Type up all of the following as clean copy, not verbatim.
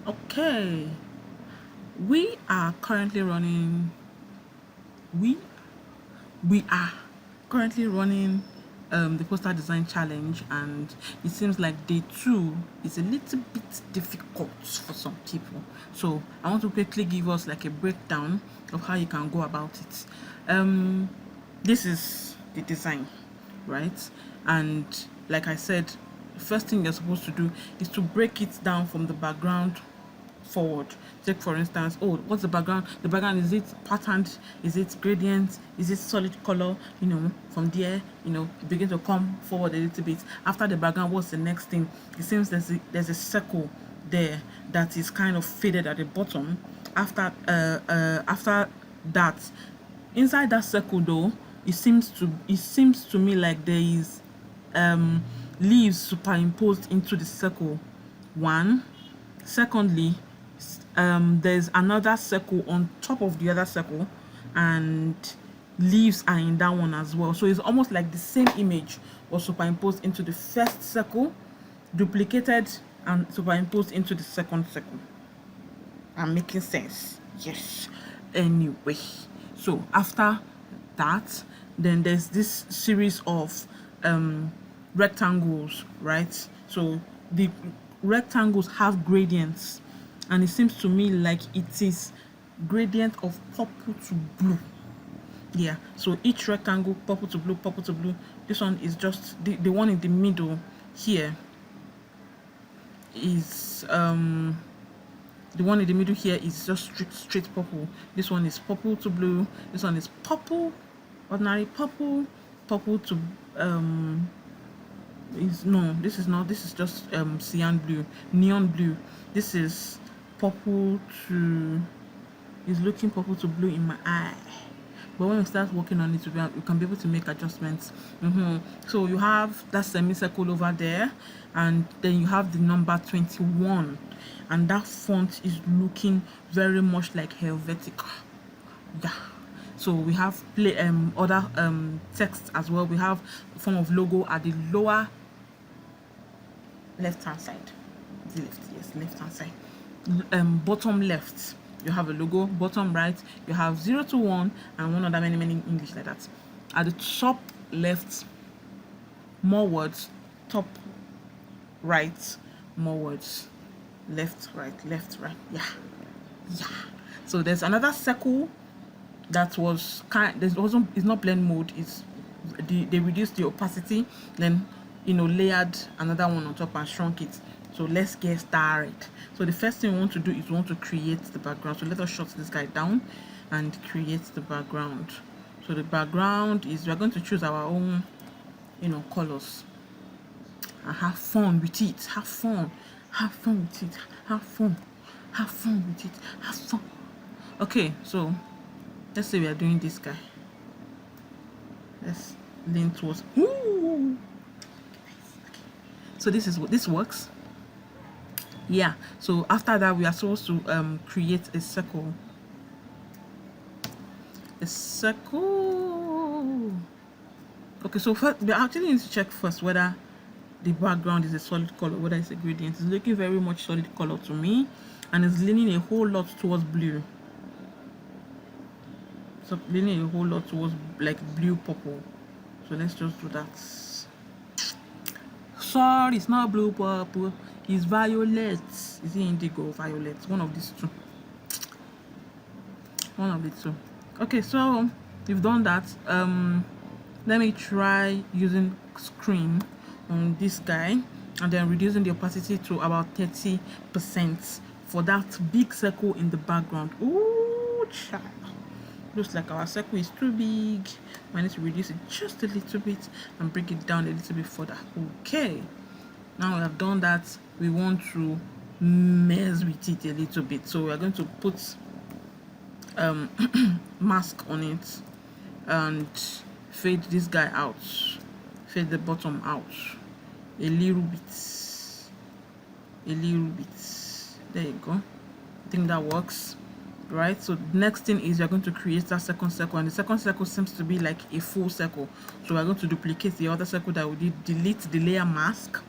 Okay, we are currently running we we are currently running the poster design challenge, and it seems like day 2 is a little bit difficult for some people. So I want to quickly give us like a breakdown of how you can go about it. This is the design, right? And like I said, the first thing you're supposed to do is to break it down from the background forward. Take for instance, oh, what's the background? The background, is it patterned? Is it gradient? Is it solid color? From there, begin to come forward a little bit. After the background, what's the next thing? It seems there's a circle there that is kind of faded at the bottom. After that, inside that circle though, it seems to me like there is leaves superimposed into the circle. One. Secondly, there's another circle on top of the other circle, and leaves are in that one as well. So it's almost like the same image was superimposed into the first circle, duplicated and superimposed into the second circle. I'm making sense? Yes. Anyway, so after that, then there's this series of rectangles, right? So the rectangles have gradients, and it seems to me like it is gradient of purple to blue. Yeah, so each rectangle, purple to blue, purple to blue. This one is just the one in the middle here is the one in the middle here is just straight purple. This one is purple to blue. This one is purple, ordinary purple, purple to this is not, this is just cyan blue, neon blue. This is purple to, is looking purple to blue in my eye, but when we start working on it, we can be able to make adjustments. So you have that semicircle over there, and then you have the number 21, and that font is looking very much like Helvetica. Yeah. So we have other text as well. We have a form of logo at the lower left hand side. Left hand side. Bottom left, you have a logo. Bottom right, you have 0 to 1 and one other many English like that. At the top left, more words. Top right, more words. Left right. Yeah. So there's another circle that was it's not blend mode. They reduced the opacity, then layered another one on top and shrunk it. So let's get started. So the first thing we want to do is we want to create the background. So let us shut this guy down and create the background. So the background is, we're going to choose our own colors and have fun with it. Have fun with it. Okay, so let's say we are doing this guy. Let's lean towards. Ooh. So this works. Yeah. So after that, we are supposed to create a circle. Okay. So first, we actually need to check first whether the background is a solid color, whether it's a gradient. It's looking very much solid color to me, and it's leaning a whole lot towards blue. So leaning a whole lot towards like blue purple. So let's just do that. Sorry, it's not blue purple, it's violet. Is it indigo, violet? One of these two. Okay, so we've done that. Let me try using screen on this guy and then reducing the opacity to about 30% for that big circle in the background. Ooh, child. Looks like our circle is too big. I need to reduce it just a little bit and bring it down a little bit further. Okay, now we have done that. We want to mess with it a little bit, so we are going to put mask on it and fade this guy out, fade the bottom out a little bit. There you go. I think that works. Right, so next thing is you're going to create that second circle, and the second circle seems to be like a full circle. So we're going to duplicate the other circle that we did, delete the layer mask,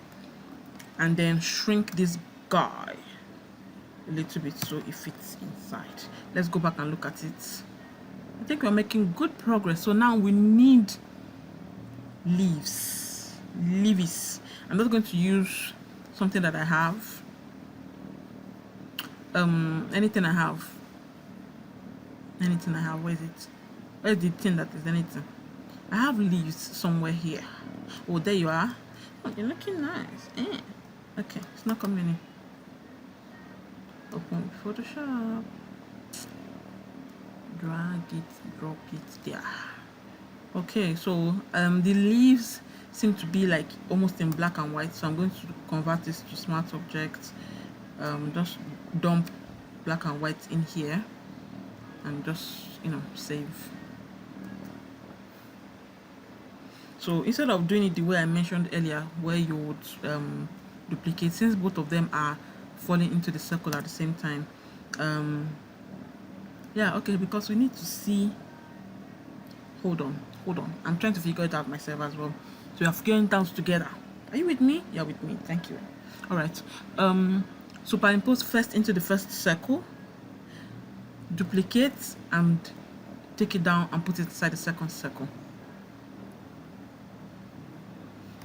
and then shrink this guy. a little bit so it fits inside. Let's go back and look at it. I think we're making good progress. So now we need leaves. I'm just going to use something that I have. Anything I have. Where is it? Where's the thing that is anything? I have leaves somewhere here. Oh, there you are. Oh, you're looking nice. Okay, it's not coming in. Open Photoshop. Drag it, drop it there. Okay, so the leaves seem to be like almost in black and white, so I'm going to convert this to smart objects. Just dump black and white in here and just save. So instead of doing it the way I mentioned earlier, where you would duplicate, since both of them are falling into the circle at the same time, yeah, okay, because we need to see. Hold on, I'm trying to figure it out myself as well, so we are figuring it out together. Are you with me? You're with me. Thank you. All right, superimpose first into the first circle, duplicate and take it down and put it inside the second circle.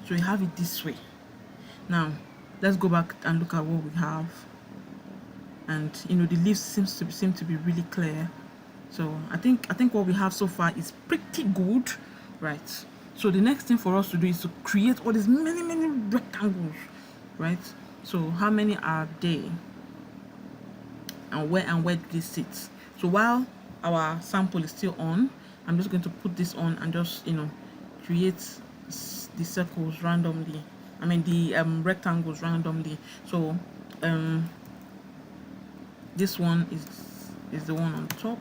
So we have it this way. Now let's go back and look at what we have, and the leaves seem to be really clear. So I think what we have so far is pretty good, right? So the next thing for us to do is to create all these many rectangles, right? So how many are they, and where do they sit? So while our sample is still on, I'm just going to put this on and just create the circles randomly. I mean the rectangles randomly. So this one is the one on top.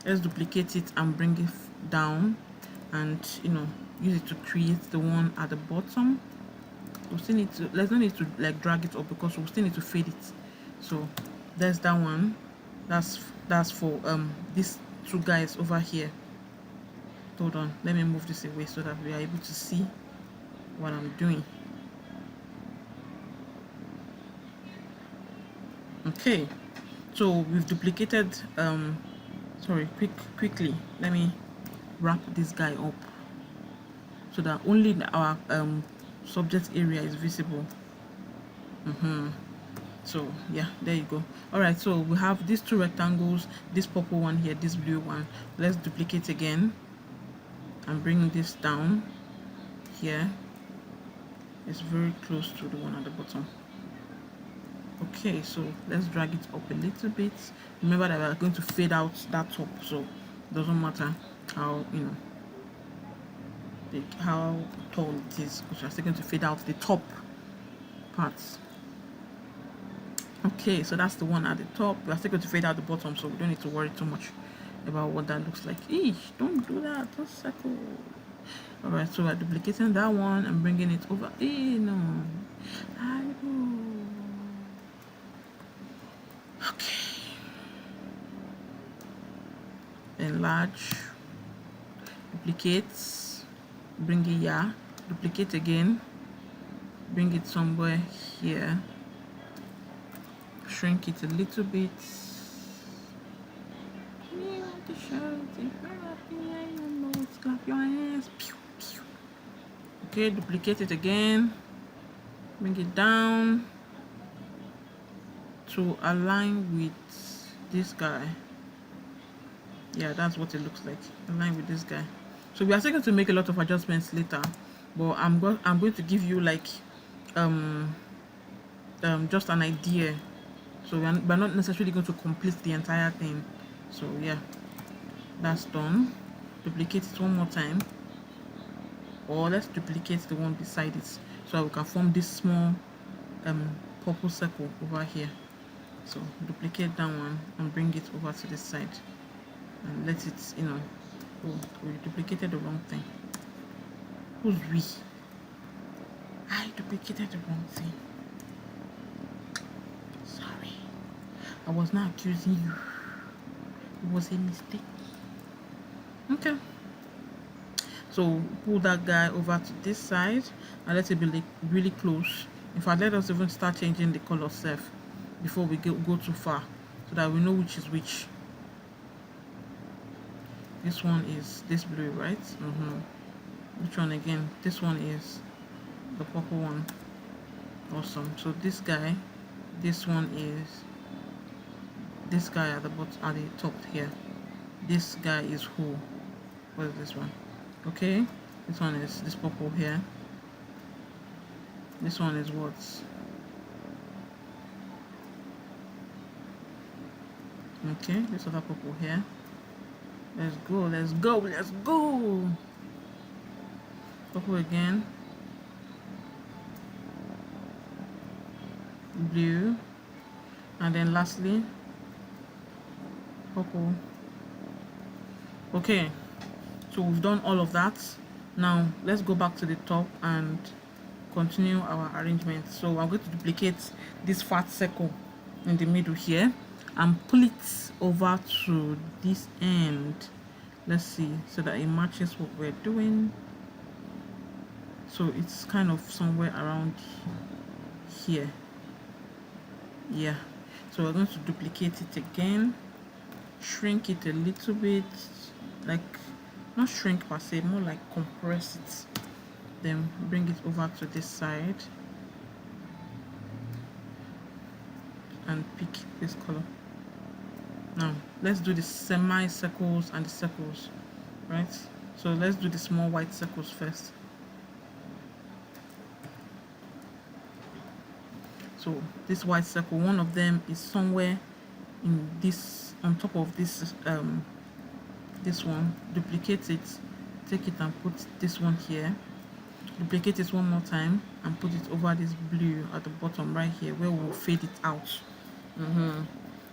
Let's duplicate it and bring it down, and use it to create the one at the bottom. We still need to, let's not need to like drag it up because we still need to fade it. So there's that one. That's for these two guys over here. Hold on, let me move this away so that we are able to see what I'm doing. Okay, so we've duplicated sorry, quickly let me wrap this guy up so that only our subject area is visible. So yeah, there you go. All right, so we have these two rectangles, this purple one here, this blue one. Let's duplicate again and bring this down here. It's very close to the one at the bottom. Okay, so let's drag it up a little bit. Remember that we're going to fade out that top, so it doesn't matter how how tall it is, because we're still going to fade out the top parts. Okay, so that's the one at the top. We're still going to fade out the bottom, so we don't need to worry too much about what that looks like. Eesh, don't do that, don't circle. All right, so we're duplicating that one and bringing it over. No, okay, enlarge, duplicate, bring it here, duplicate again, bring it somewhere here, shrink it a little bit. Clap your hands. Okay, duplicate it again, bring it down to align with this guy. Yeah, that's what it looks like, align with this guy. So we are still going to make a lot of adjustments later, but I'm going to give you like just an idea. So we're not necessarily going to complete the entire thing. So yeah, that's done. Duplicate it one more time, or let's duplicate the one beside it so we can form this small purple circle over here. So duplicate that one and bring it over to this side and let it, oh, we duplicated the wrong thing. Who's we? I duplicated the wrong thing. Sorry, I was not accusing you. It was a mistake. Okay, so pull that guy over to this side and let it be like really close. In fact, let us even start changing the color self. before we go too far, so that we know which is which. This one is this blue, right? Which one again? This one is the purple one. Awesome. So this guy, this one is this guy at the bottom, at the top here. This guy is who? What is this one? Okay, this one is this purple here. This one is what? Okay, this other purple here. Let's go, let's go, let's go. Purple again. Blue. And then lastly, purple. Okay, so we've done all of that. Now let's go back to the top and continue our arrangement. So I'm going to duplicate this fat circle in the middle here and pull it over to this end. Let's see, so that it matches what we're doing. So it's kind of somewhere around here. Yeah, so we're going to duplicate it again, shrink it a little bit, like not shrink per se, more like compress it, then bring it over to this side and pick this color. Now let's do the semi-circles and the circles, right? So let's do the small white circles first. So this white circle, one of them is somewhere in this, on top of this this one. Duplicate it, take it and put this one here. Duplicate it one more time and put it over this blue at the bottom right here, where we'll fade it out.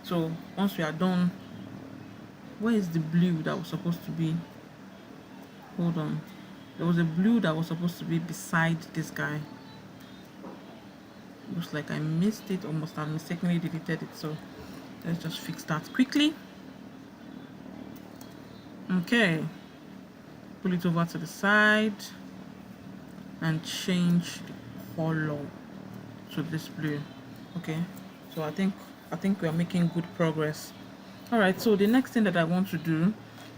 So once we are done, where is the blue that was supposed to be? Hold on, there was a blue that was supposed to be beside this guy. Looks like I missed it, or must have mistakenly deleted it. So let's just fix that quickly. Okay, pull it over to the side and change the color to this blue. Okay, so I think we are making good progress. All right, so the next thing that I want to do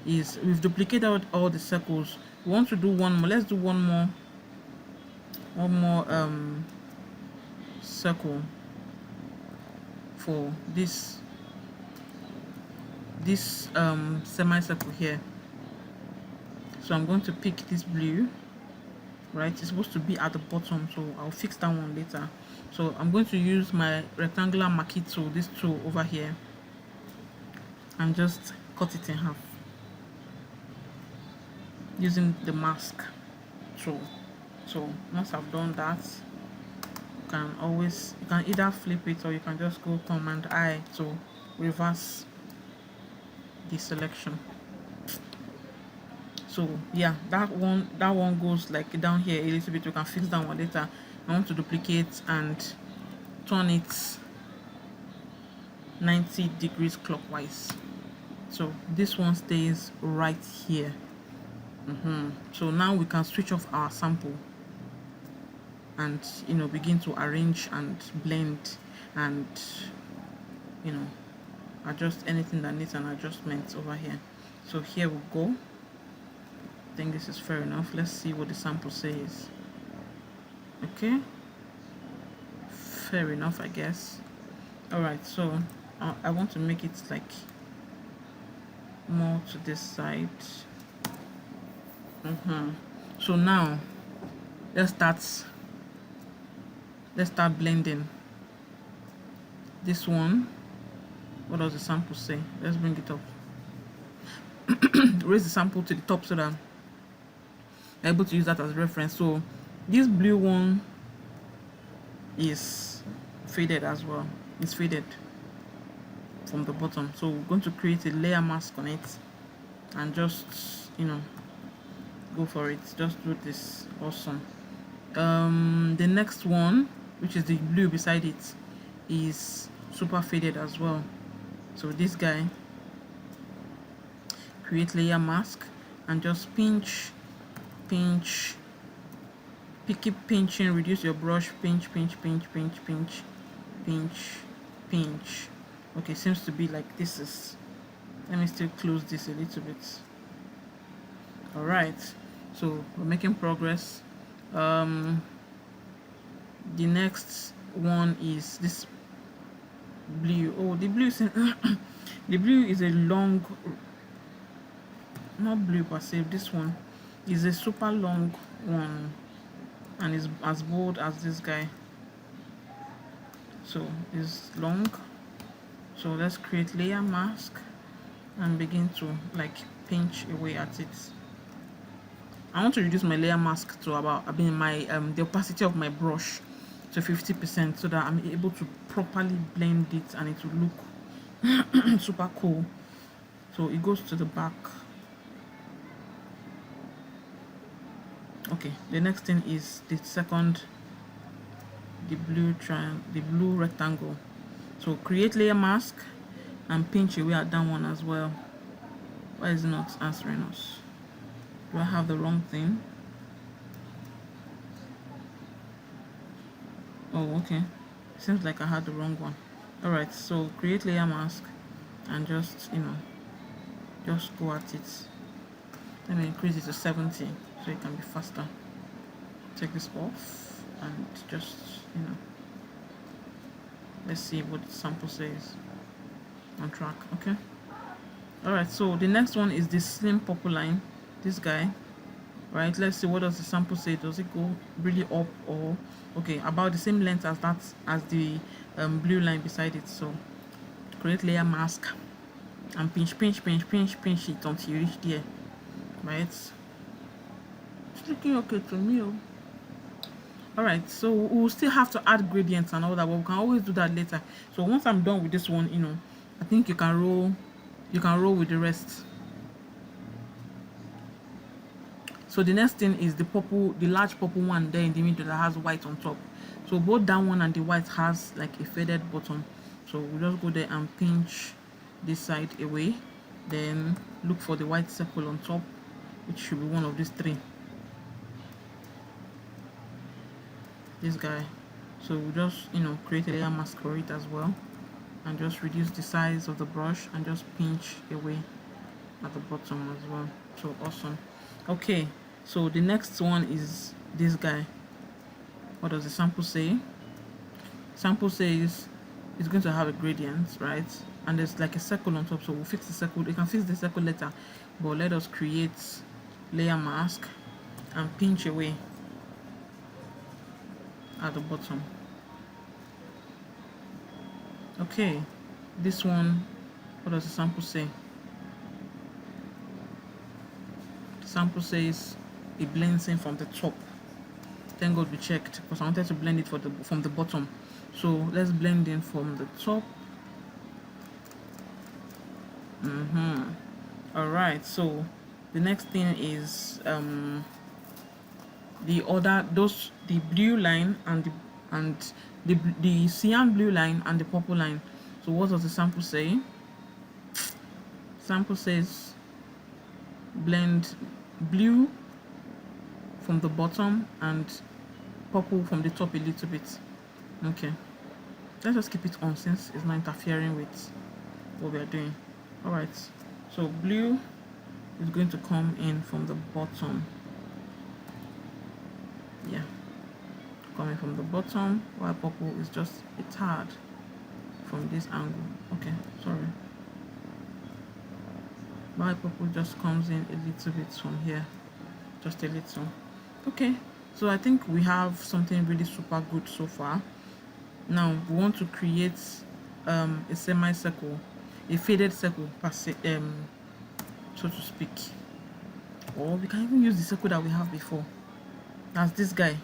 is, we've duplicated out all the circles. We want to do one more. Let's do one more circle for this semicircle here. So I'm going to pick this blue, right? It's supposed to be at the bottom, so I'll fix that one later. So I'm going to use my rectangular marquee tool, this tool over here, and just cut it in half using the mask tool. So once I've done that, you can either flip it, or you can just go Command I to reverse the selection. So yeah, that one goes like down here a little bit. We can fix that one later. I want to duplicate and turn it 90 degrees clockwise, so this one stays right here. So now we can switch off our sample and begin to arrange and blend and adjust anything that needs an adjustment over here. So here we go. I think this is fair enough. Let's see what the sample says. Okay, fair enough, I guess. All right, so I want to make it like more to this side. So now let's start blending this one. What does the sample say? Let's bring it up. Raise the sample to the top so that I'm able to use that as reference. So this blue one is faded as well. It's faded from the bottom, so we're going to create a layer mask on it and just go for it. Just do this. Awesome. The next one, which is the blue beside it, is super faded as well. So this guy, create layer mask and just pinch, keep pinching, reduce your brush, pinch, pinch. Okay, seems to be like this is, let me still close this a little bit. All right, so we're making progress. The next one is this blue. Oh, the blue is the blue is a long, not blue per se. This one is a super long one and is as bold as this guy, so it's long. So let's create layer mask and begin to like pinch away at it. I want to reduce my layer mask to about, I mean, my the opacity of my brush to 50% so that I'm able to properly blend it and it will look super cool. So it goes to the back. Okay, the next thing is the second, the blue triangle, the blue rectangle. So create layer mask and pinch away at that one as well. Why is it not answering us? Do I have the wrong thing? Oh, okay. Seems like I had the wrong one. Alright, so create layer mask and just, just go at it. Let me increase it to 70 so it can be faster. Take this off and just, let's see what the sample says. On track, okay. Alright, so the next one is this slim purple line, this guy. Right, let's see, what does the sample say? Does it go really up or okay, about the same length as that, as the blue line beside it? So create layer mask and pinch it until you reach there. Right, it's looking okay to me. Alright, so we'll still have to add gradients and all that, but we can always do that later. So once I'm done with this one, I think you can roll with the rest. So the next thing is the purple, the large purple one there in the middle that has white on top. So both that one and the white has like a faded bottom. So we'll just go there and pinch this side away. Then look for the white circle on top, which should be one of these three. This guy. So we'll just, create a layer mask for it as well. And just reduce the size of the brush and just pinch away at the bottom as well. So awesome. Okay, so the next one is this guy. What does the sample say? Sample says it's going to have a gradient, right? And there's like a circle on top, so we'll fix the circle. You can fix the circle later, but let us create layer mask and pinch away at the bottom. Okay, this one, what does the sample say? The sample says it blends in from the top. Thank God we checked, because I wanted to blend it from the bottom. So let's blend in from the top. All right, so the next thing is the blue line and the cyan blue line and the purple line. So what does the sample say? Sample says blend blue from the bottom and purple from the top a little bit. Okay, let's just keep it on since it's not interfering with what we are doing. All right, so blue is going to come in from the bottom. Yeah, coming from the bottom, while purple is just a tad from this angle. Okay, sorry. While purple just comes in a little bit from here, just a little. Okay, so I think we have something really super good so far. Now we want to create a semicircle, a faded circle so to speak, or we can even use the circle that we have before. That's this guy,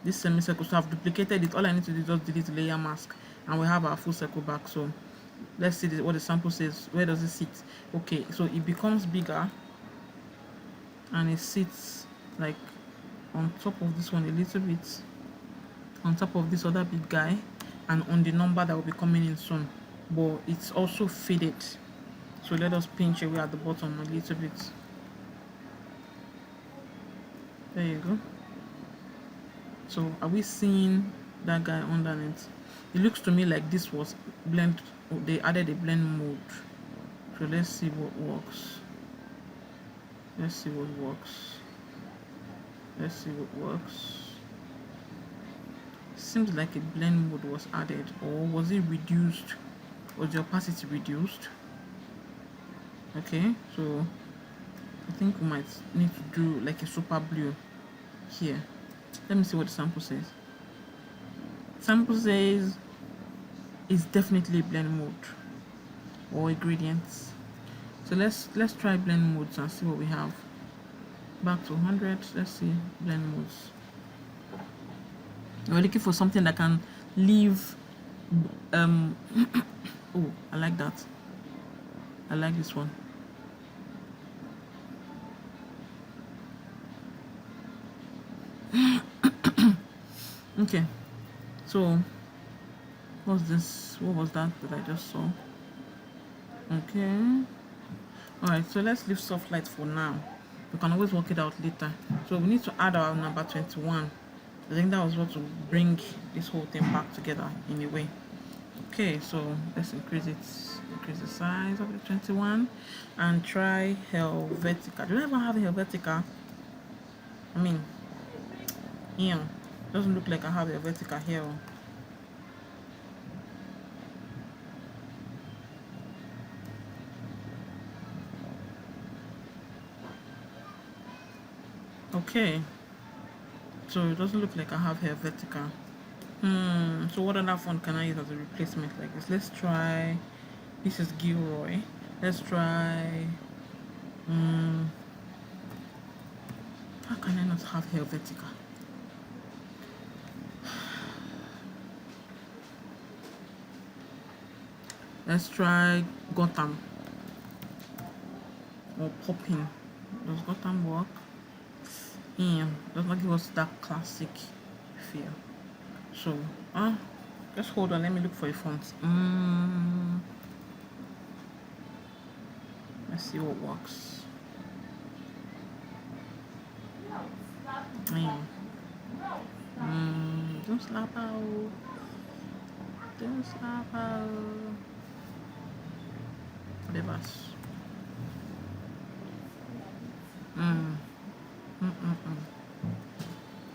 this semicircle. So I've duplicated it. All I need to do is just delete the layer mask and we have our full circle back. So let's see what the sample says. Where does it sit? Okay, so it becomes bigger and it sits like on top of this one a little bit, on top of this other big guy, and on the number that will be coming in soon, but it's also faded. So let us pinch away at the bottom a little bit. There you go. So are we seeing that guy underneath. It looks to me like this was blend, they added a blend mode. So let's see what works. Let's see what works. Let's see what works. Seems like a blend mode was added, or was it reduced? Was the opacity reduced? Okay, so I think we might need to do like a super blue here. Let me see what the sample says. Sample says it's definitely a blend mode or a gradient. So let's try blend modes and see what we have. Back to 100. Let's see blend modes. We're looking for something that can leave oh, I like that. I like this one. Okay, so what's this? What was that I just saw? Okay, all right, so let's leave soft light for now. We can always work it out later. So we need to add our number 21. I think that was what will bring this whole thing back together in a way. Okay, so let's increase the size of the 21 and try Helvetica. Do I ever have Helvetica? I mean, yeah, doesn't look like I have Helvetica here. Okay, so it doesn't look like I have Helvetica. So what other font can I use as a replacement like this? Let's try, this is Gilroy. Let's try, how can I not have Helvetica? Let's try Gotham or Popping. Does Gotham work? Yeah, does not give us that classic feel. So, just hold on, let me look for a font. Let's see what works. Yeah. Don't slap out. Don't slap out. Whatever.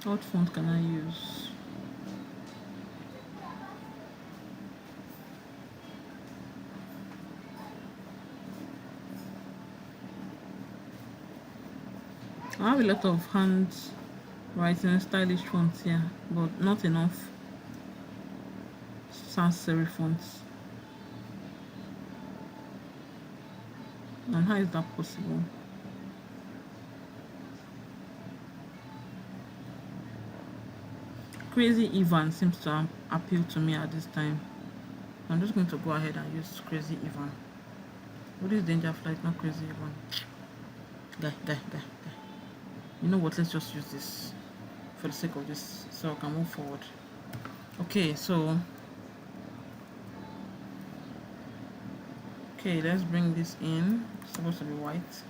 What font can I use? I have a lot of handwriting stylish fonts here, but not enough sans serif fonts. And how is that possible? Crazy Ivan seems to appeal to me at this time. I'm just going to go ahead and use Crazy Ivan. What is Danger Flight, not Crazy Ivan? Guy. You know what, let's just use this for the sake of this so I can move forward. Okay, so let's bring this in. It's supposed to be white.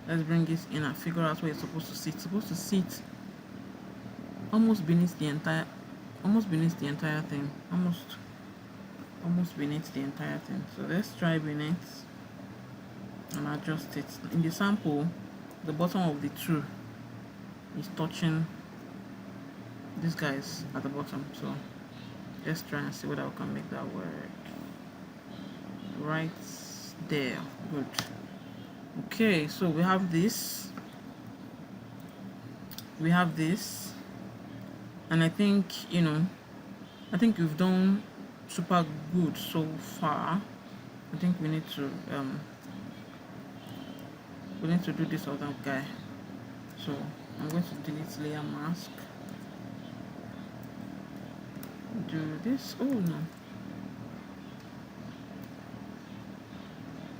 Let's bring this in and figure out where it's supposed to sit. It's supposed to sit almost beneath the entire thing. Almost beneath the entire thing. So let's try beneath and adjust it. In the sample, the bottom of the two is touching these guys at the bottom. So let's try and see whether we can make that work. Right there. Good. Okay, so we have this. And I think, we've done super good so far. I think we need to do this other guy. So I'm going to delete layer mask. Do this. Oh no.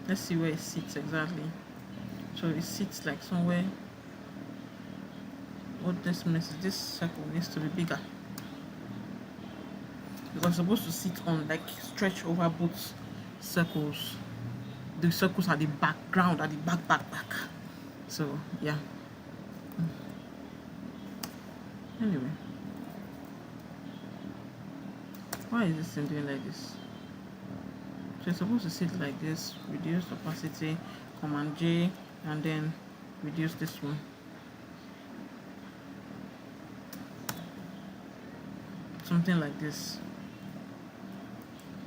Let's see where it sits exactly. So it sits like somewhere. What this means is this circle needs to be bigger, because it's supposed to sit on, like, stretch over both circles. The circles are the background, at the back. So yeah. Anyway, Why is this thing doing like this? So you're supposed to sit like this, reduce opacity, Command J, and then reduce this one. Something like this.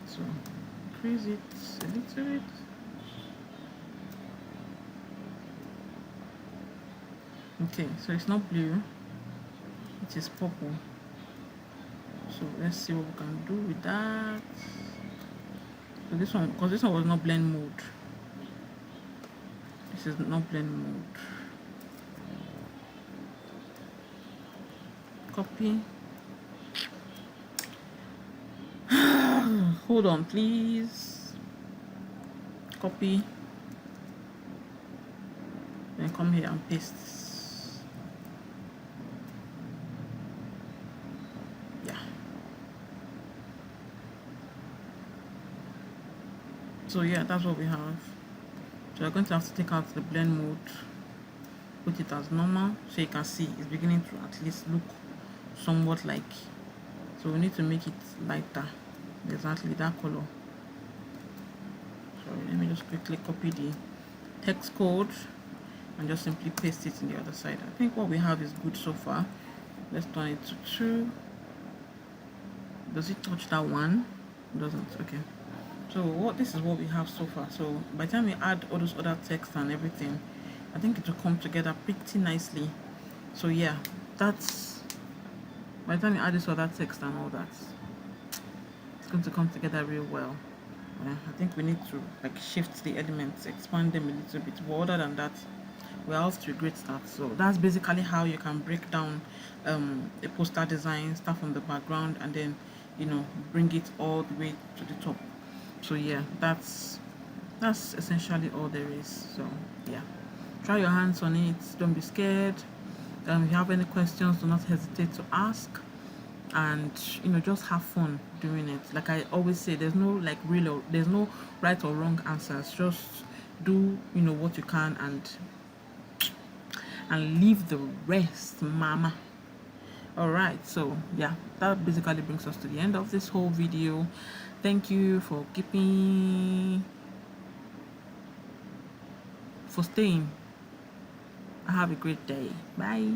So increase it a little bit. Okay, so it's not blue, it is purple. So let's see what we can do with that. So this one, because this one was not blend mode. This is not blend mode. Copy. Hold on, please. Copy. Then come here and paste. Yeah. So yeah, that's what we have. So we're going to have to take out the blend mode, put it as normal, so you can see it's beginning to at least look somewhat like. So we need to make it lighter, exactly that color. So let me just quickly copy the text code and just simply paste it in the other side. I think what we have is good so far. Let's turn it to 2. Does it touch that one? It doesn't. Okay. So this is what we have so far. So by the time we add all those other text and everything, I think it will come together pretty nicely. So yeah, that's by the time you add this other text and all that, it's going to come together real well. I think we need to like shift the elements, expand them a little bit. But other than that, we're off to a great start. So that's basically how you can break down a poster design, start from the background, and then bring it all the way to the top. So yeah, that's essentially all there is. So yeah, try your hands on it, don't be scared. If you have any questions, do not hesitate to ask, and just have fun doing it. Like I always say, there's no there's no right or wrong answers. Just do what you can and leave the rest, mama. All right, so yeah, that basically brings us to the end of this whole video. Thank you for staying. Have a great day. Bye.